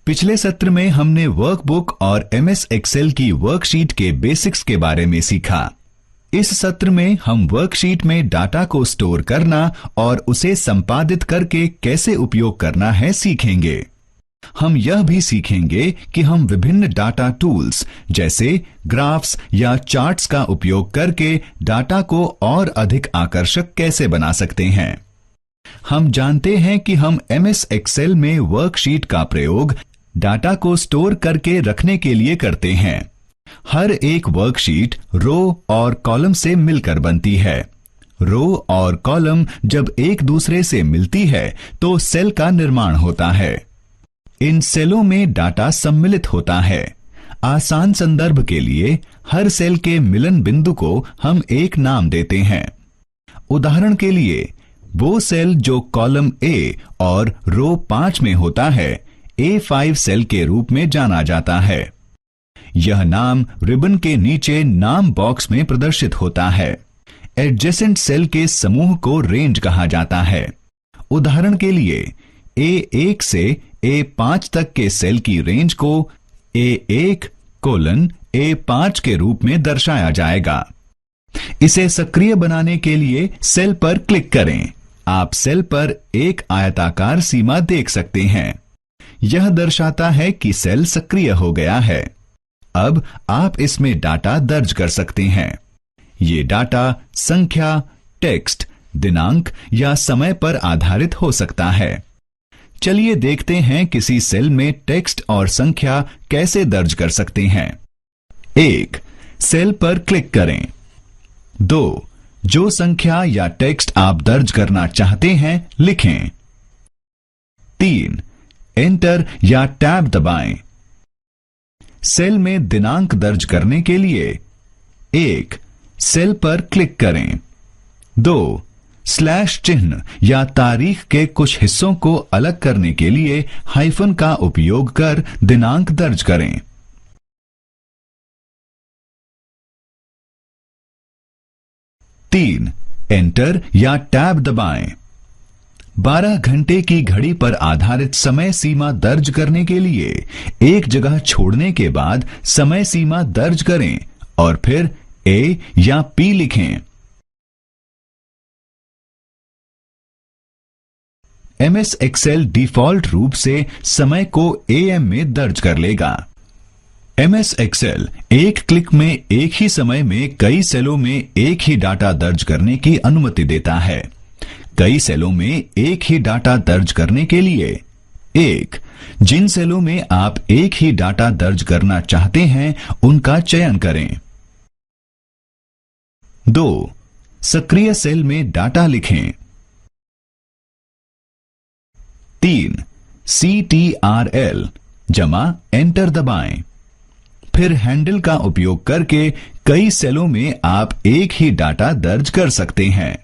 पिछले सत्र में हमने वर्कबुक और एमएस एक्सेल की वर्कशीट के बेसिक्स के बारे में सीखा। इस सत्र में हम वर्कशीट में डाटा को स्टोर करना और उसे संपादित करके कैसे उपयोग करना है सीखेंगे। हम यह भी सीखेंगे कि हम विभिन्न डाटा टूल्स जैसे ग्राफ्स या चार्ट्स का उपयोग करके डाटा को और अधिक आकर्षक कैसे बना सकते हैं। हम जानते हैं कि हम एमएस एक्सेल में वर्कशीट का प्रयोग डाटा को स्टोर करके रखने के लिए करते हैं। हर एक वर्कशीट रो और कॉलम से मिलकर बनती है। रो और कॉलम जब एक दूसरे से मिलती है तो सेल का निर्माण होता है। इन सेलों में डाटा सम्मिलित होता है। आसान संदर्भ के लिए हर सेल के मिलन बिंदु को हम एक नाम देते हैं। उदाहरण के लिए वो सेल जो कॉलम ए और रो 5 में होता है A5 सेल के रूप में जाना जाता है। यह नाम रिबन के नीचे नाम बॉक्स में प्रदर्शित होता है। एडजेसेंट सेल के समूह को रेंज कहा जाता है। उदाहरण के लिए A1 से A5 तक के सेल की रेंज को A1 A5 के रूप में दर्शाया जाएगा। इसे सक्रिय बनाने के लिए सेल पर क्लिक करें। आप सेल पर एक आयताकार सीमा देख सकते हैं। यह दर्शाता है कि सेल सक्रिय हो गया है। अब आप इसमें डाटा दर्ज कर सकते हैं। ये डाटा संख्या, टेक्स्ट, दिनांक या समय पर आधारित हो सकता है। चलिए देखते हैं किसी सेल में टेक्स्ट और संख्या कैसे दर्ज कर सकते हैं। 1. सेल पर क्लिक करें। 2. जो संख्या या टेक्स्ट आप दर्ज करना चाहते हैं लिखें। 3. एंटर या टैब दबाएं। सेल में दिनांक दर्ज करने के लिए 1. सेल पर क्लिक करें। 2. स्लैश चिन्ह या तारीख के कुछ हिस्सों को अलग करने के लिए हाइफन का उपयोग कर दिनांक दर्ज करें। 3. एंटर या टैब दबाएं। 12 घंटे की घड़ी पर आधारित समय सीमा दर्ज करने के लिए एक जगह छोड़ने के बाद समय सीमा दर्ज करें और फिर A या P लिखें। एमएस एक्सेल डिफॉल्ट रूप से समय को AM में दर्ज कर लेगा। एमएस एक्सेल एक क्लिक में एक ही समय में कई सेलों में एक ही डाटा दर्ज करने की अनुमति देता है। कई सेलों में एक ही डाटा दर्ज करने के लिए 1. जिन सेलों में आप एक ही डाटा दर्ज करना चाहते हैं उनका चयन करें। 2. सक्रिय सेल में डाटा लिखें। 3. CTRL जमा एंटर दबाएं। फिर हैंडल का उपयोग करके कई सेलों में आप एक ही डाटा दर्ज कर सकते हैं।